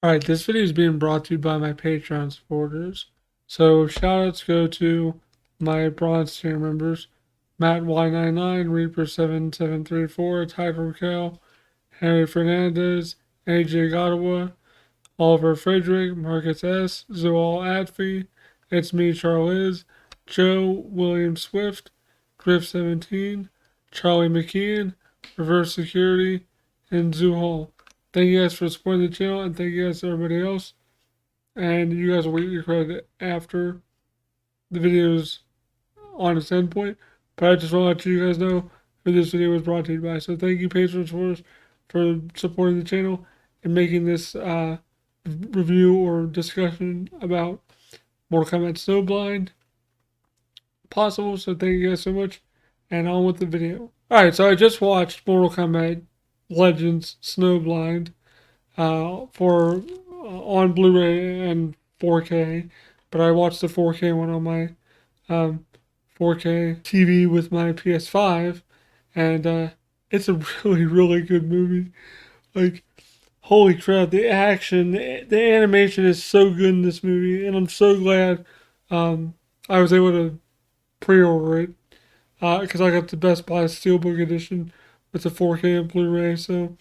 Alright, this video is being brought to you by my Patreon supporters. So shoutouts go to my bronze tier members: Matt Y99, Reaper7734, Tiger Cal, Henry Fernandez, AJ Gottawa, Oliver Frederick, Marcus S, Zoal Atfi, It's Me Charliz, Joe William Swift, Griff17, Charlie McKeon, Reverse Security, and Zuhal. Thank you guys for supporting the channel, and thank you guys to everybody else. And you guys will get your credit after the video's on its endpoint. But I just want to let you guys know who this video was brought to you by. So thank you, patrons, for supporting the channel and making this review or discussion about Mortal Kombat Snowblind possible. So thank you guys so much. And on with the video. Alright, so I just watched Mortal Kombat Legends Snowblind for on Blu-ray and 4K, but I watched the 4K one on my 4K TV with my PS5, and it's a really really good movie. Like, holy crap, the action, the animation is so good in this movie, and I'm so glad I was able to pre-order it because I got the Best Buy Steelbook edition with the 4K and Blu-ray. So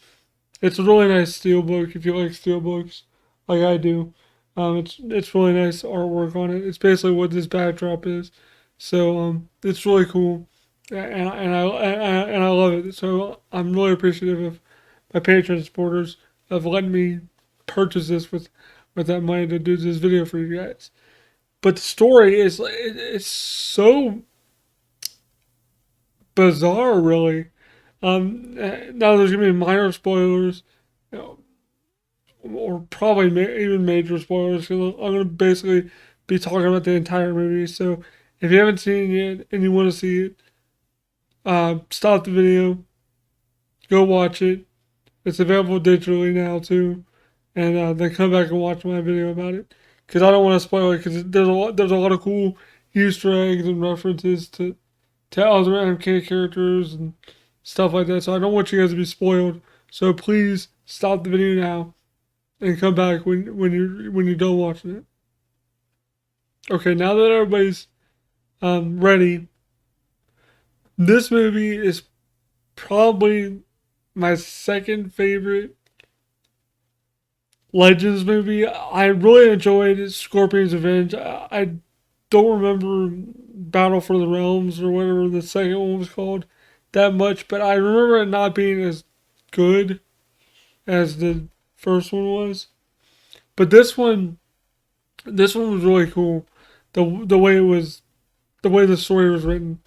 it's a really nice steelbook if you like steelbooks, like I do. It's really nice artwork on it. It's basically what this backdrop is. So it's really cool, and I love it. So I'm really appreciative of my Patreon supporters of letting me purchase this with that money to do this video for you guys. But the story is it's so bizarre, really. Now there's gonna be minor spoilers, you know, or probably even major spoilers. Because I'm gonna basically be talking about the entire movie. So if you haven't seen it yet and you want to see it, stop the video, go watch it. It's available digitally now too, and then come back and watch my video about it. Because I don't want to spoil it. Because there's a lot of cool Easter eggs and references to other MK characters and stuff like that. So I don't want you guys to be spoiled. So please stop the video now and come back when you're done watching it. Okay, now that everybody's ready, this movie is probably my second favorite Legends movie. I really enjoyed Scorpion's Revenge. I don't remember Battle for the Realms or whatever the second one was called that much, but I remember it not being as good as the first one was. But this one was really cool. The way it was, the way the story was written.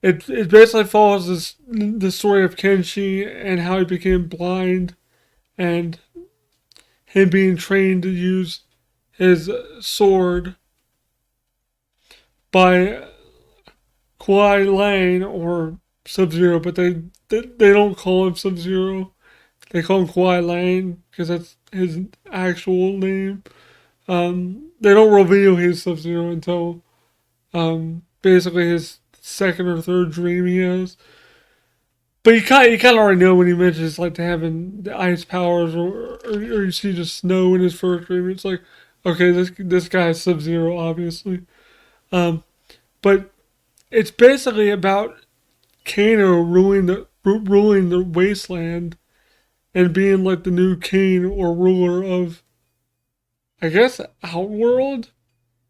It basically follows the story of Kenshi and how he became blind, and him being trained to use his sword by Kuai Lane or Sub Zero, but they don't call him Sub Zero. They call him Kuai Lane because that's his actual name. They don't reveal his Sub Zero until basically his second or third dream he has. But you kind of already know when he mentions like having the ice powers, or you see just snow in his first dream. It's like, okay, this guy is Sub Zero, obviously. Um, but it's basically about Kano ruling the wasteland and being like the new king or ruler of, I guess, Outworld,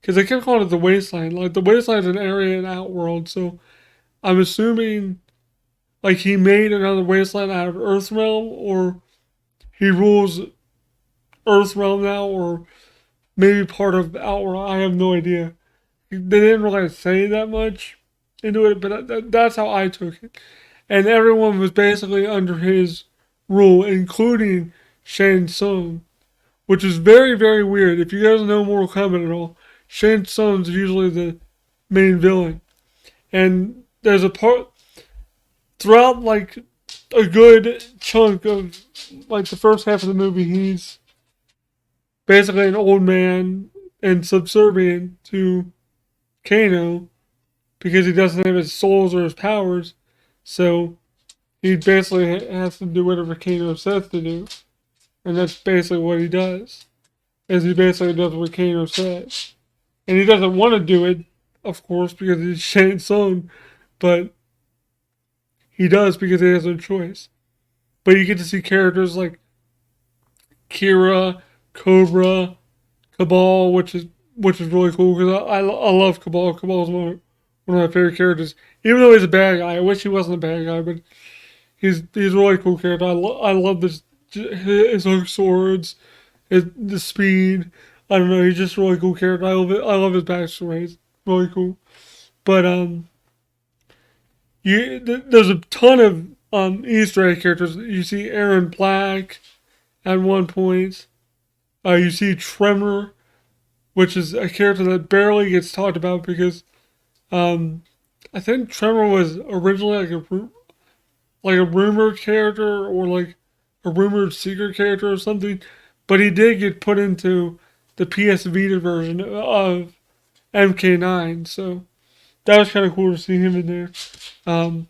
because they kept calling it the wasteland. Like the wasteland is an area in Outworld, so I'm assuming like he made another wasteland out of Earthrealm, or he rules Earthrealm now, or maybe part of Outworld. I have no idea. They didn't really say that much into it, but that's how I took it. And everyone was basically under his rule, including Shang Tsung, which is very, very weird. If you guys know Mortal Kombat at all, Shang Tsung's usually the main villain. And there's a part throughout like a good chunk of like the first half of the movie, he's basically an old man and subservient to Kano because he doesn't have his souls or his powers. So he basically has to do whatever Kano says to do. And that's basically what he does. Is he basically does what Kano says. And he doesn't want to do it, of course, because he's Shang Tsung, but he does because he has no choice. But you get to see characters like Kira, Cobra, Cabal, which is really cool because I love Cabal. Cabal is one of my favorite characters. Even though he's a bad guy, I wish he wasn't a bad guy, but he's a really cool character. I love his hook swords, the speed. I don't know. He's just a really cool character. I love it. I love his backstory. It's really cool. But there's a ton of Easter egg characters. You see Aaron Black at one point. You see Tremor, which is a character that barely gets talked about because I think Tremor was originally like a rumored character or like a rumored secret character or something, but he did get put into the PS Vita version of MK9, so that was kind of cool to see him in there. Um,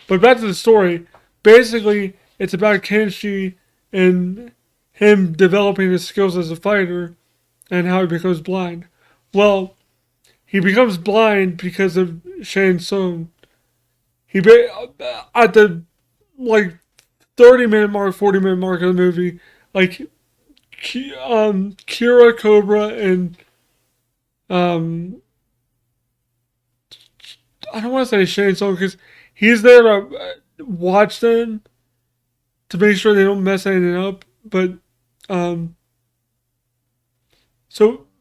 but back to the story. Basically, it's about Kenshi and him developing his skills as a fighter and how he becomes blind. Well, he becomes blind because of Shang Tsung. At the like 30-minute mark, 40-minute mark of the movie, like Kira, Cobra, and um, I don't want to say Shane Song because he's there to watch them to make sure they don't mess anything up. But um,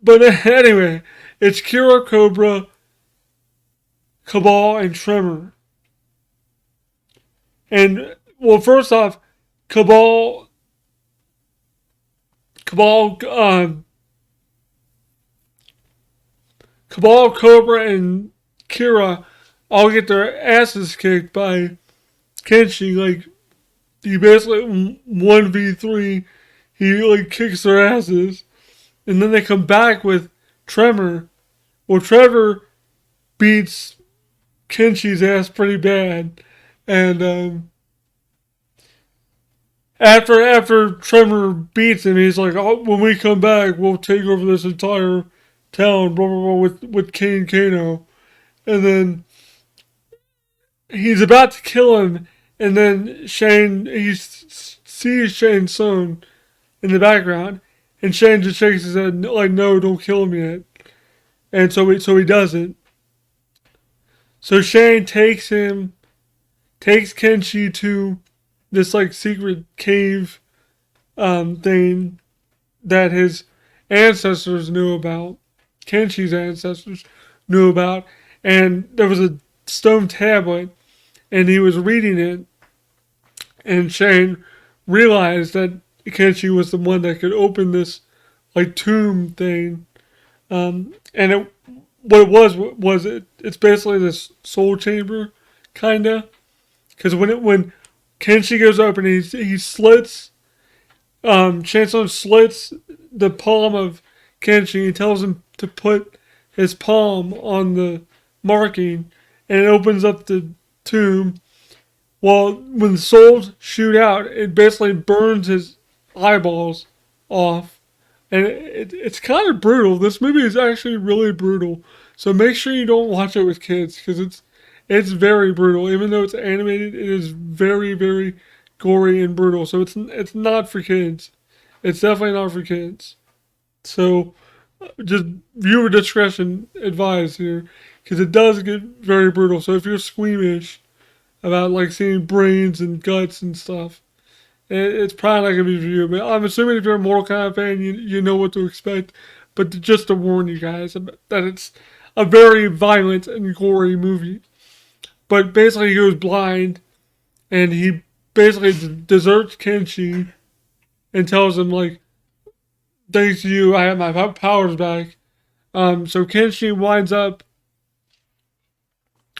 but anyway, it's Kira, Cobra, Cabal, and Tremor. And well, first off, Cabal, Cabal, Cabal, Cobra, and Kira all get their asses kicked by Kenshi. Like, he basically 1v3, he like kicks their asses. And then they come back with Tremor. Well, Trevor beats Kenshi's ass pretty bad. And after Tremor beats him, he's like, "Oh, when we come back, we'll take over this entire town, blah blah blah, with Kane Kano." And then he's about to kill him, and then sees Shane Tsung in the background, and Shane just shakes his head like, "No, don't kill him yet." And so he doesn't. So Shane takes Kenshi to this like secret cave thing that his ancestors knew about. Kenshi's ancestors knew about, and there was a stone tablet, and he was reading it, and Shane realized that Kenshi was the one that could open this like tomb thing, and what it was it's basically this soul chamber, kinda, because when Kenshi goes up and he slits, Chancellor slits the palm of Kenshi. He tells him to put his palm on the marking, and it opens up the tomb. Well, when the souls shoot out, it basically burns his eyeballs off, and it's kind of brutal. This movie is actually really brutal, so make sure you don't watch it with kids because it's very brutal. Even though it's animated, it is very very gory and brutal. So it's not for kids. It's definitely not for kids. So just viewer discretion advised here because it does get very brutal. So if you're squeamish about like seeing brains and guts and stuff, it's probably not gonna be for you. But I'm assuming if you're a Mortal Kombat fan, you know what to expect. But just to warn you guys that it's a very violent and gory movie. But basically, he goes blind, and he basically deserts Kenshi and tells him like, "Thanks to you, I have my powers back." So Kenshi winds up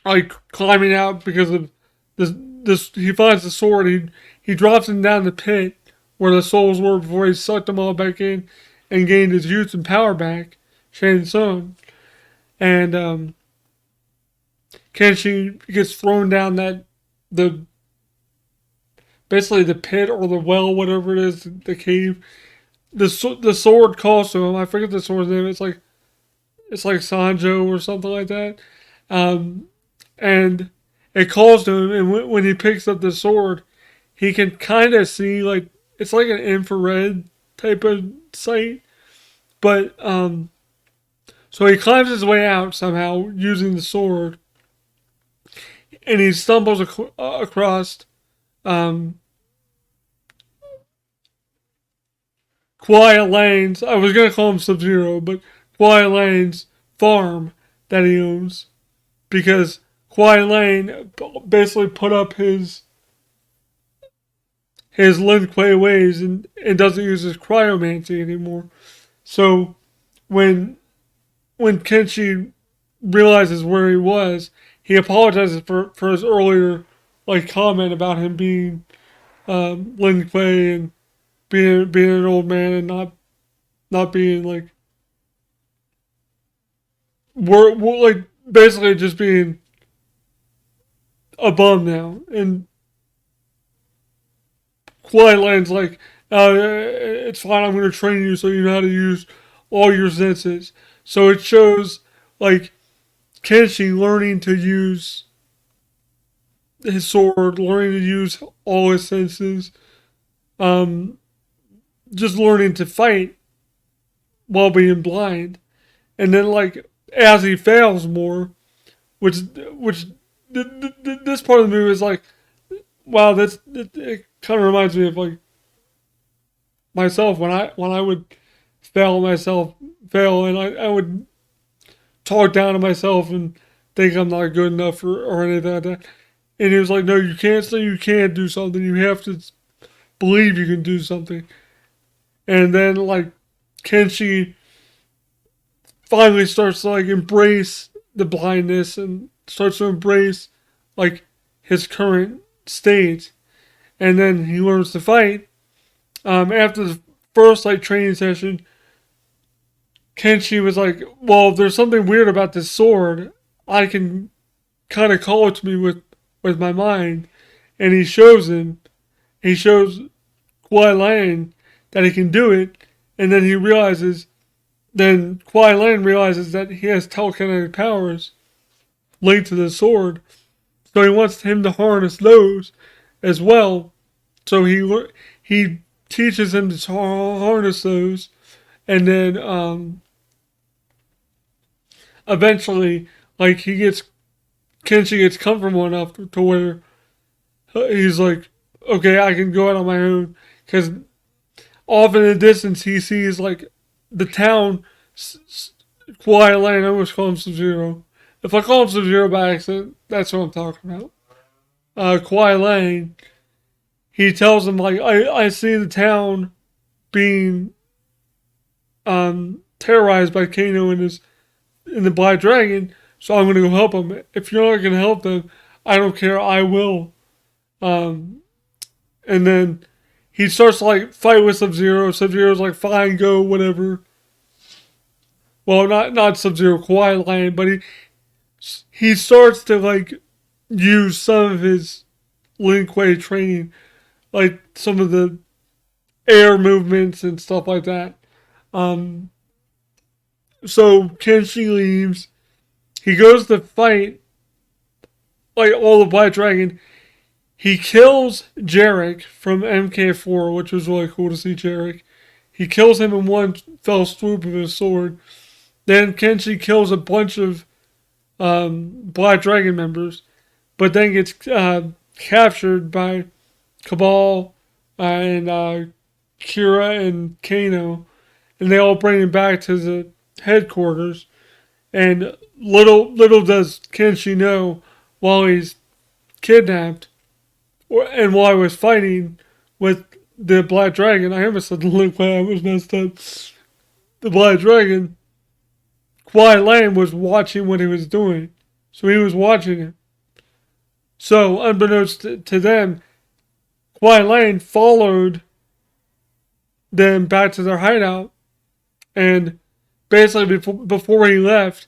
like climbing out because of this. He finds the sword. He drops him down the pit where the souls were before he sucked them all back in and gained his youth and power back. Shang Tsung. And Kenshi gets thrown down the basically the pit or the well, whatever it is, the cave. The sword calls to him. I forget the sword's name. It's like Sanjo or something like that. Um, and it calls to him, and when he picks up the sword, he can kind of see like it's like an infrared type of sight. But so he climbs his way out somehow using the sword, and he stumbles across um, Quiet Lane's. I was gonna call him Sub Zero, but Quiet Lane's farm that he owns because Quiet Lane basically put up his Lin Kuei ways and doesn't use his cryomancy anymore. So when when Kenshi realizes where he was, he apologizes for his earlier like comment about him being Lin Kuei and being an old man and not being like we're like basically just being a bum now. And Quiet Land's like, it's fine. I'm going to train you so you know how to use all your senses. So it shows like Kenshi learning to use his sword, learning to use all his senses, um, just learning to fight while being blind. And then like as he fails more, which this part of the movie is like, wow, it kind of reminds me of like myself when I would fail and I would talk down to myself and think I'm not good enough or anything like that. And he was like, no, you can't say you can't do something. You have to believe you can do something. And then like Kenshi finally starts to like embrace the blindness and starts to embrace like his current state. And then he learns to fight. After the first like training session, Kenshi was like, well, there's something weird about this sword. I can kind of call it to me with my mind. And he shows him, he shows Kuai Lan that he can do it. And then then Kuai Lan realizes that he has telekinetic powers linked to the sword. So he wants him to harness those as well. So he teaches him to harness those. And then eventually, like Kenshi gets comfortable enough to where he's like, okay, I can go out on my own. Because off in the distance, he sees like the town, Quiet Lane. I almost call him Sub Zero. If I call him Sub Zero by accident, that's what I'm talking about. Quiet Lane. He tells him like, I see the town being terrorized by Kano and the Black Dragon, so I'm gonna go help him. If you're not gonna help them, I don't care. I will. Um, and then he starts to like fight with Sub Zero. Sub Zero's like, fine, go, whatever. Well, not Sub Zero, Quiet Lane, but he starts to like use some of his Lin Kuei training, like some of the air movements and stuff like that. Um, so Kenshi leaves. He goes to fight like all the Black Dragon. He kills Jarek from MK4, which was really cool to see Jarek. He kills him in one fell swoop of his sword. Then Kenshi kills a bunch of Black Dragon members, but then gets captured by Cabal and Kira and Kano, and they all bring him back to the headquarters. And little does Kenshi know, while he's kidnapped, and while he was fighting with the Black Dragon, I almost said the Lin Kuei, I was messed up. The Black Dragon, Kuai Lan was watching what he was doing, so he was watching it. So unbeknownst to them, Kuai Lan followed them back to their hideout, and basically before he left,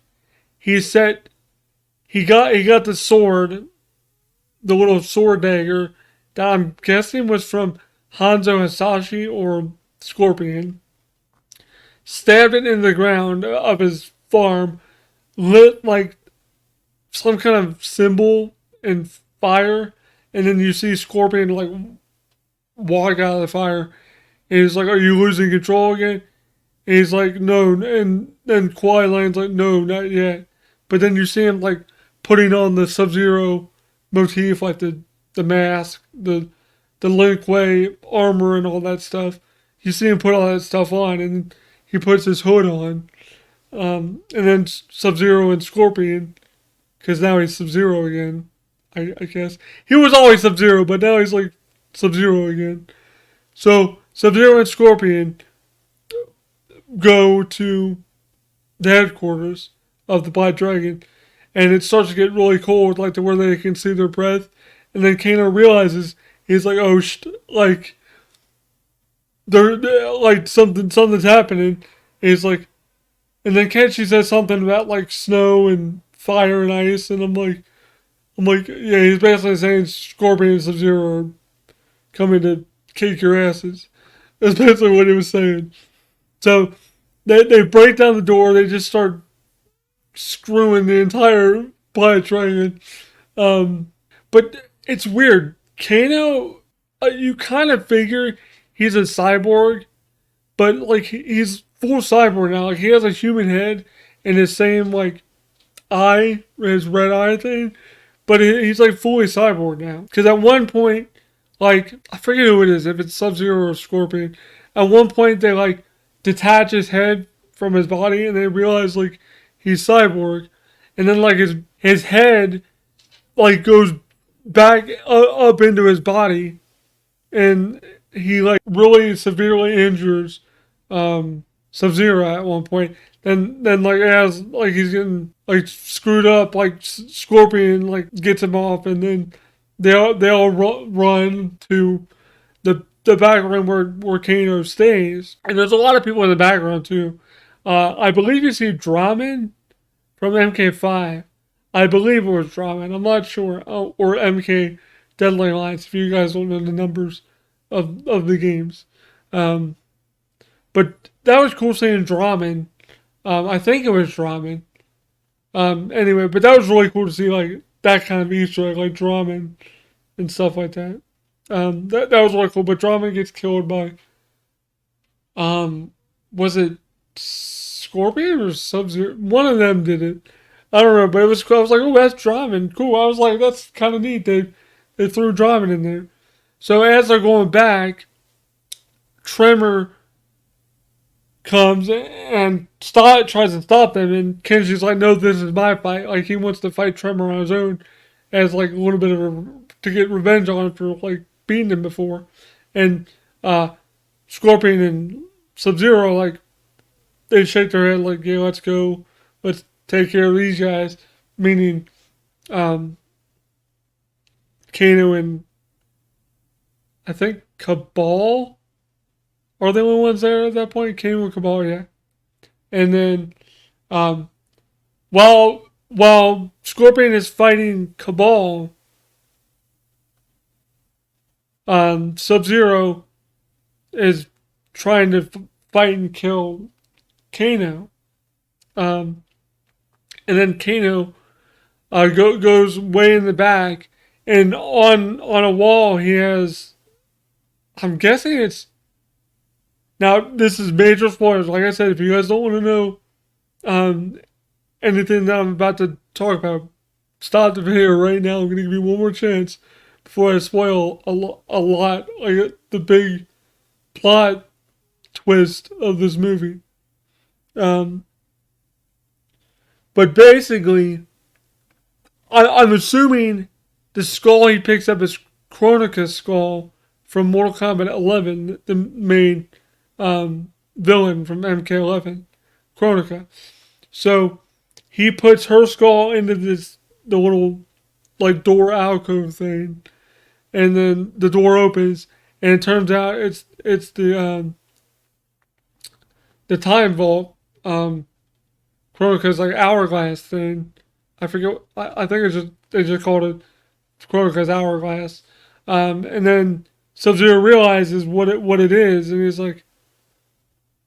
he got the sword, the little sword dagger that I'm guessing was from Hanzo Hasashi or Scorpion, stabbed it in the ground of his farm, lit like some kind of symbol and fire, and then you see Scorpion like walk out of the fire. And he's like, "Are you losing control again?" And he's like, "No." And then Kawhi Leonard's like, "No, not yet." But then you see him like putting on the Sub-Zero motif, like the mask, the Lin Kuei armor, and all that stuff. You see him put all that stuff on, and he puts his hood on. And then Sub-Zero and Scorpion, because now he's Sub-Zero again. I guess he was always Sub-Zero, but now he's like Sub-Zero again. So Sub-Zero and Scorpion go to the headquarters of the Black Dragon, and it starts to get really cold, like to where they can see their breath. And then Kano realizes, he's like, "Oh, like they're like something's happening." And he's like, and then Kenshi says something about like snow and fire and ice, and I'm like, yeah, he's basically saying Scorpion and Sub-Zero are coming to kick your asses. That's basically what he was saying. So they break down the door. They just start screwing the entire Black Dragon. But it's weird. Kano, you kind of figure he's a cyborg, but like he's full cyborg now. Like he has a human head and his same like eye, his red eye thing, but he's like fully cyborg now. Because at one point, like I forget who it is, if it's Sub-Zero or Scorpion. At one point they like detach his head from his body and they realize like he's cyborg, and then like his head like goes back up into his body, and he like really severely injures Sub-Zero at one point. Then like as like he's getting like screwed up, like Scorpion like gets him off, and then they all run to the background where Kano stays. And there's a lot of people in the background too. I believe you see Draman from MK5. I believe it was Draman. I'm not sure. Oh, or MK Deadly Alliance, if you guys don't know the numbers of the games. But that was cool seeing Draman. I think it was Draman. Anyway, but that was really cool to see like that kind of Easter egg, like Draman and stuff like that. That was really cool. But Draman gets killed by was it Scorpion or Sub-Zero? One of them did it. I don't know, but it was cool. I was like, "Oh, that's Draman. Cool." I was like, "That's kind of neat." They threw Draman in there. So as they're going back, Tremor comes and tries to stop them, and Kenshi's like, "No, this is my fight." Like he wants to fight Tremor on his own, as like a little bit of to get revenge on him for like beating him before. And Scorpion and Sub-Zero like they shake their head like, "Yeah, let's go, let's take care of these guys." Meaning, Kano and I think Cabal are the only ones there at that point. Kano and Cabal, yeah. And then, while Scorpion is fighting Cabal, Sub-Zero is trying to fight and kill Kano. And then Kano goes way in the back, and on a wall he has, I'm guessing it's, now this is major spoilers. Like I said, if you guys don't want to know anything that I'm about to talk about, stop the video right now. I'm going to give you one more chance before I spoil a lot, like the big plot twist of this movie. But basically, I'm assuming the skull he picks up is Kronika's skull from Mortal Kombat 11, the main villain from MK11, Kronika. So he puts her skull into the little like door alcove thing, and then the door opens, and it turns out it's the time vault. Kronika's like hourglass thing. I forget. I think they just called it Kronika's hourglass. And then Sub-Zero realizes what it is, and he's like,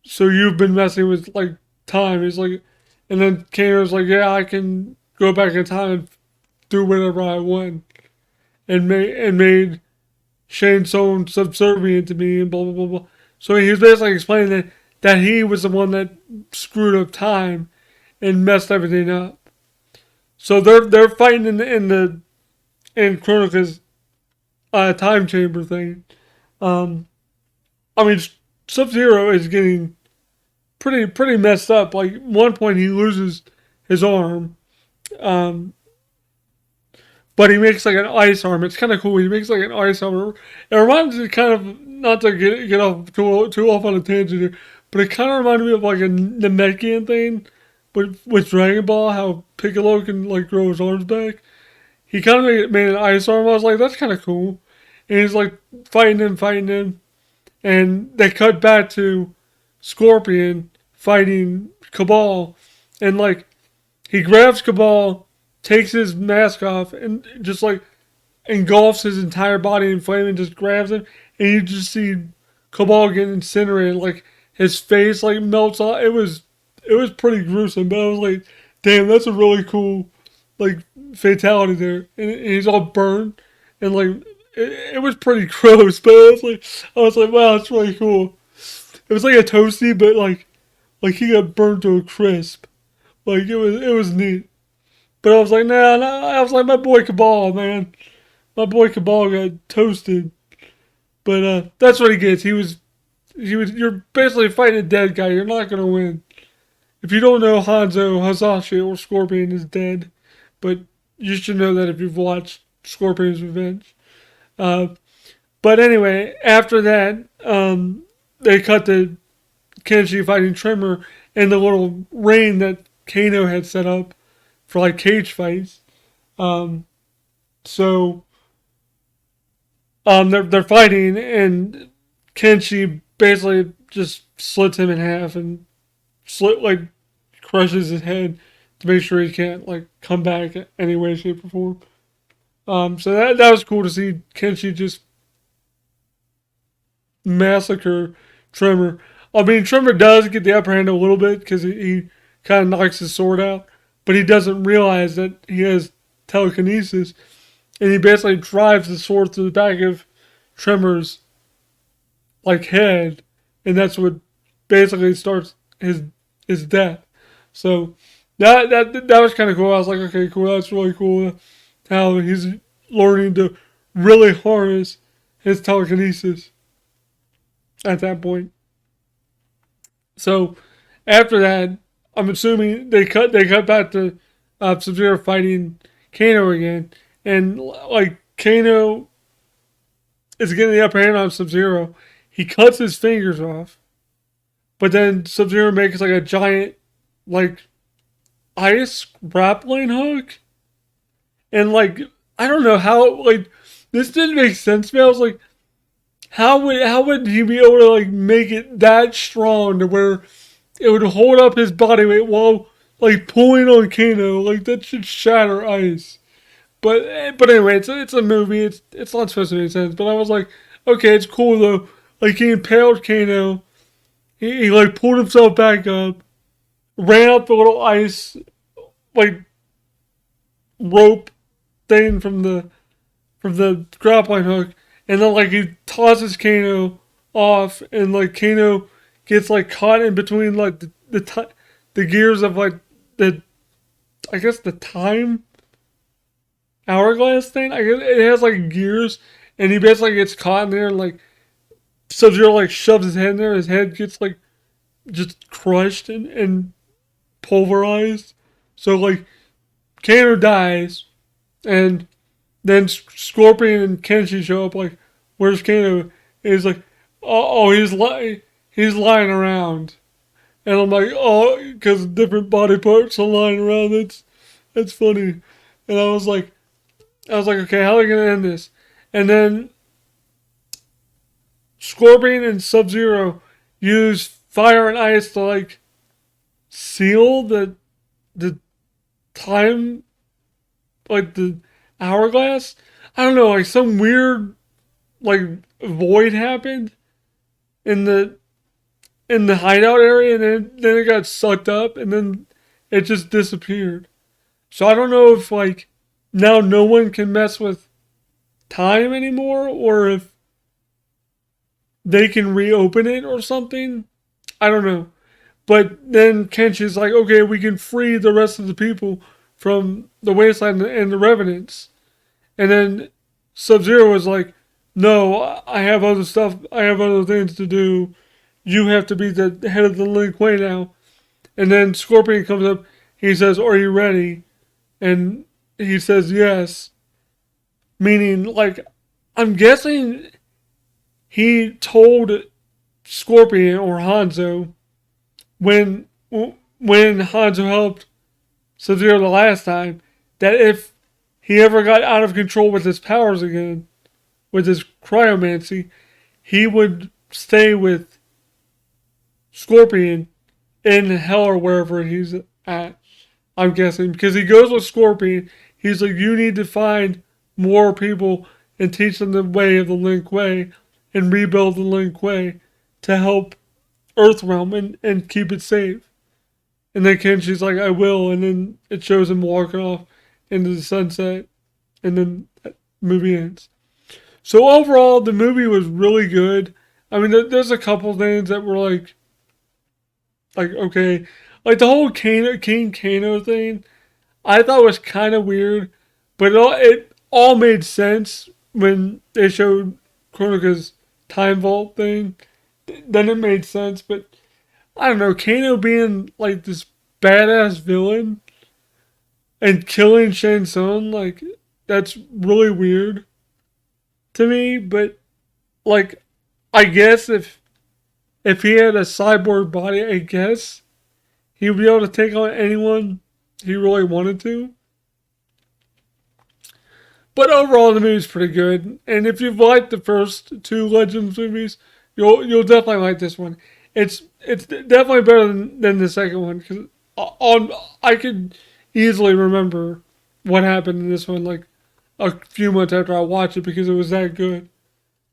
"So you've been messing with like time?" He's like, and then Kano's like, "Yeah, I can go back in time and do whatever I want," and made Shane Stone subservient to me, and blah blah blah blah. So he was basically explaining that he was the one that screwed up time and messed everything up. So they're fighting in Chronica's time chamber thing. Um, I mean, Sub Zero is getting pretty messed up. Like one point he loses his arm, um, but he makes like an ice arm. It's kind of cool. He makes like an ice arm. It reminds me kind of, not to get off too off on a tangent here, but it kind of reminded me of like a Namekian thing, but with Dragon Ball, how Piccolo can like grow his arms back. He kind of made an ice arm. I was like, that's kind of cool. And he's like fighting him, and they cut back to Scorpion fighting Cabal, and like he grabs Cabal, takes his mask off, and just like engulfs his entire body in flame and just grabs him, and you just see Cabal get incinerated. Like his face like melts off. It was pretty gruesome, but I was like, damn, that's a really cool like fatality there, and he's all burned, and like it was pretty gross, but I was like, wow, it's really cool. It was like a toasty, but like he got burned to a crisp. Like it was neat. But I was like, nah. I was like, my boy Cabal, man, my boy Cabal got toasted. But that's what he gets. He was. You're basically fighting a dead guy. You're not gonna win. If you don't know, Hanzo Hazashi or Scorpion is dead, but you should know that if you've watched Scorpion's Revenge. Uh, but anyway, after that, they cut to Kenshi fighting Tremor in the little ring that Kano had set up for like cage fights. Um, so they're fighting, and Kenshi basically just slits him in half and like crushes his head to make sure he can't like come back any way, shape, or form. So that was cool to see Kenshi just massacre Tremor. I mean, Tremor does get the upper hand a little bit because he kind of knocks his sword out, but he doesn't realize that he has telekinesis, and he basically drives the sword through the back of Tremor's like head, and that's what basically starts his death. So that was kind of cool. I was like, okay, cool, that's really cool. How he's learning to really harness his telekinesis at that point. So after that, I'm assuming they cut back to Sub Zero fighting Kano again, and like Kano is getting the upper hand on Sub Zero. He cuts his fingers off, but then Sub Zero makes like a giant like ice grappling hook, and like I don't know how like this didn't make sense to me. I was like, how would he be able to like make it that strong to where it would hold up his body weight while like pulling on Kano? Like that should shatter ice. But anyway, it's a movie. It's not supposed to make sense. But I was like, okay, it's cool though. Like he impaled Kano. He like pulled himself back up, ran up the little ice like rope thing from the grappling hook, and then like he tosses Kano off, and like Kano gets like caught in between like the gears of like the I guess the time hourglass thing. I guess it has like gears, and he basically gets caught in there, and like Sub Zero like shoves his head in there. His head gets like just crushed and pulverized. So like Kano dies, and then Scorpion and Kenshi show up. Like, where's Kano? And he's like, oh, he's lying around. And I'm like, oh, because different body parts are lying around. That's funny. And I was like, okay, how are they gonna end this? And then Scorpion and Sub Zero use fire and ice to like seal the time, like the hourglass. I don't know, like some weird like void happened in the hideout area, and then it got sucked up, and then it just disappeared. So I don't know if like now no one can mess with time anymore, or if they can reopen it or something. I don't know. But then Kenshi's like, okay, we can free the rest of the people from the wasteland and the revenants. And then Sub Zero was like, no, I have other stuff. I have other things to do. You have to be the head of the Lin Kuei now. And then Scorpion comes up. He says, are you ready? And he says, yes. Meaning, like, I'm guessing he told Scorpion or Hanzo when Hanzo helped Sub-Zero the last time that if he ever got out of control with his powers again, with his cryomancy, he would stay with Scorpion in hell or wherever he's at. I'm guessing because he goes with Scorpion. He's like, you need to find more people and teach them the way of the Lin Kuei and rebuild the Lin Kuei to help Earthrealm and keep it safe. And then Kenshi's like, I will. And then it shows him walking off into the sunset. And then the movie ends. So overall, the movie was really good. I mean, there's a couple things that were like okay. Like the whole King Kano thing, I thought was kind of weird. But it all made sense when they showed Kronika's time vault thing. Then it made sense. But I don't know, Kano being like this badass villain and killing Shang Tsung, like that's really weird to me. But like, I guess if he had a cyborg body, I guess he would be able to take on anyone he really wanted to. But overall, the movie's pretty good. And if you've liked the first two Legends movies, you'll definitely like this one. It's definitely better than the second one because on I could easily remember what happened in this one like a few months after I watched it because it was that good.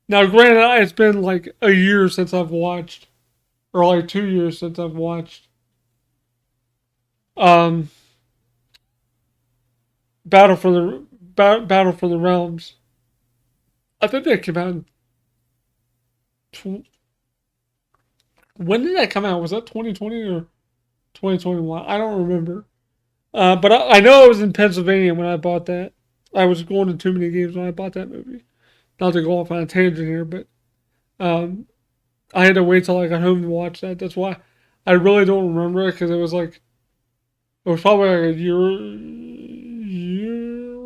Now, granted, it's been like a year since I've watched, or like 2 years since I've watched um, Battle for the Realms. I think that came out. When did that come out? Was that 2020 or 2021? I don't remember. But I know I was in Pennsylvania when I bought that. I was going to too many games when I bought that movie. Not to go off on a tangent here, but um, I had to wait till I got home to watch that. That's why I really don't remember it because it was probably like a year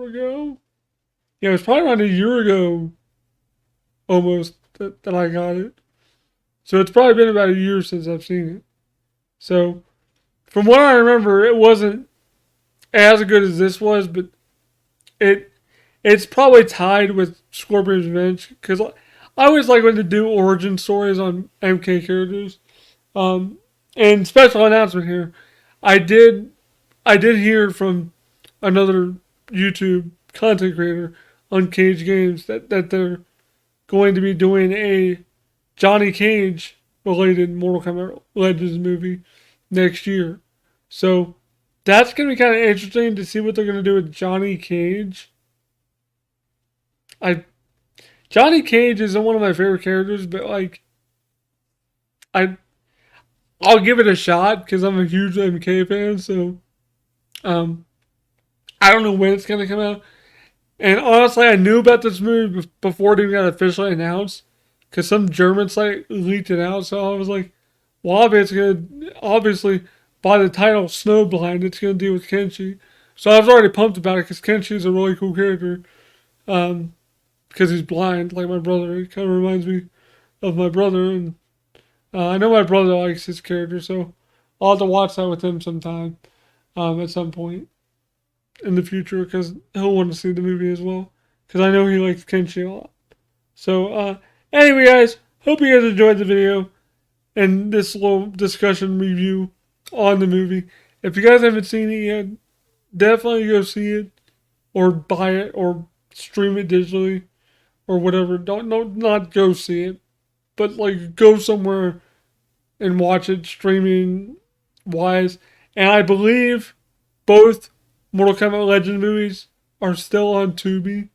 ago. Yeah, it was probably around a year ago almost that I got it. So it's probably been about a year since I've seen it. So from what I remember, it wasn't as good as this was, but it it's probably tied with Scorpion's Revenge because I always like when they do origin stories on MK characters. Um, and special announcement here, I did I did hear from another YouTube content creator on Cage Games that they're going to be doing a Johnny Cage related Mortal Kombat Legends movie next year. So that's going to be kind of interesting to see what they're going to do with Johnny Cage. I Johnny Cage isn't one of my favorite characters, but like I I'll give it a shot because I'm a huge MK fan. So um, I don't know when it's going to come out. And honestly, I knew about this movie before it even got officially announced because some German site leaked it out. So I was like, well, it's going to, obviously, by the title Snowblind, it's going to deal with Kenshi. So I was already pumped about it because Kenshi is a really cool character because he's blind, like my brother. He kind of reminds me of my brother. And I know my brother likes his character, so I'll have to watch that with him sometime at some point in the future because he'll want to see the movie as well because I know he likes Kenshi a lot. So anyway, guys, hope you guys enjoyed the video and this little discussion review on the movie. If you guys haven't seen it yet, definitely go see it or buy it or stream it digitally or whatever, not go see it, but like go somewhere and watch it streaming wise. And I believe both Mortal Kombat Legend movies are still on Tubi,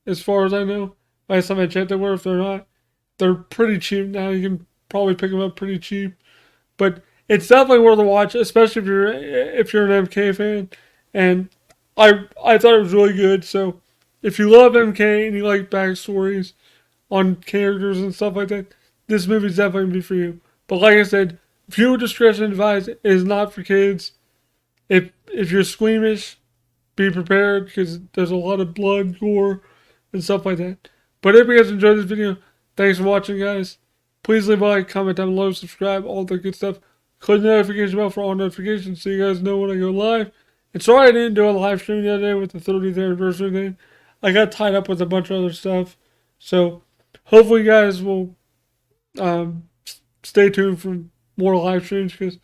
as far as I know. Last time I checked, they were. If they're not, they're pretty cheap now. You can probably pick them up pretty cheap. But it's definitely worth a watch, especially if you're an MK fan. And I thought it was really good. So if you love MK and you like backstories on characters and stuff like that, this movie's definitely gonna be for you. But like I said, viewer discretion advised. It is not for kids. If you're squeamish, be prepared because there's a lot of blood, gore, and stuff like that. But if you guys enjoyed this video, thanks for watching, guys. Please leave a like, comment down below, subscribe, all the good stuff. Click the notification bell for all notifications so you guys know when I go live. And sorry I didn't do a live stream the other day with the 30th anniversary thing. I got tied up with a bunch of other stuff. So hopefully you guys will stay tuned for more live streams because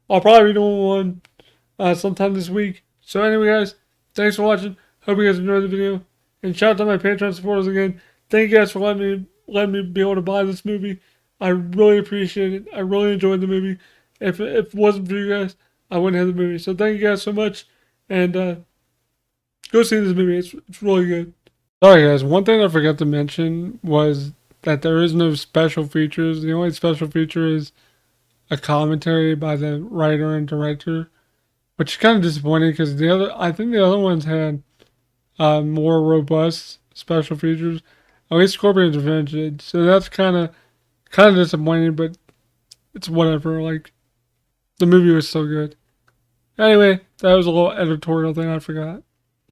I'll probably be doing one sometime this week. So anyway, guys, thanks for watching. Hope you guys enjoyed the video. And shout out to my Patreon supporters again. Thank you guys for letting me be able to buy this movie. I really appreciate it. I really enjoyed the movie. If it wasn't for you guys, I wouldn't have the movie. So thank you guys so much. And go see this movie. It's really good. Sorry guys, one thing I forgot to mention was that there is no special features. The only special feature is a commentary by the writer and director, which is kind of disappointing because I think the other ones had more robust special features. At least Scorpion's Revenge did, so that's kind of disappointing. But it's whatever. Like the movie was so good. Anyway, that was a little editorial thing I forgot.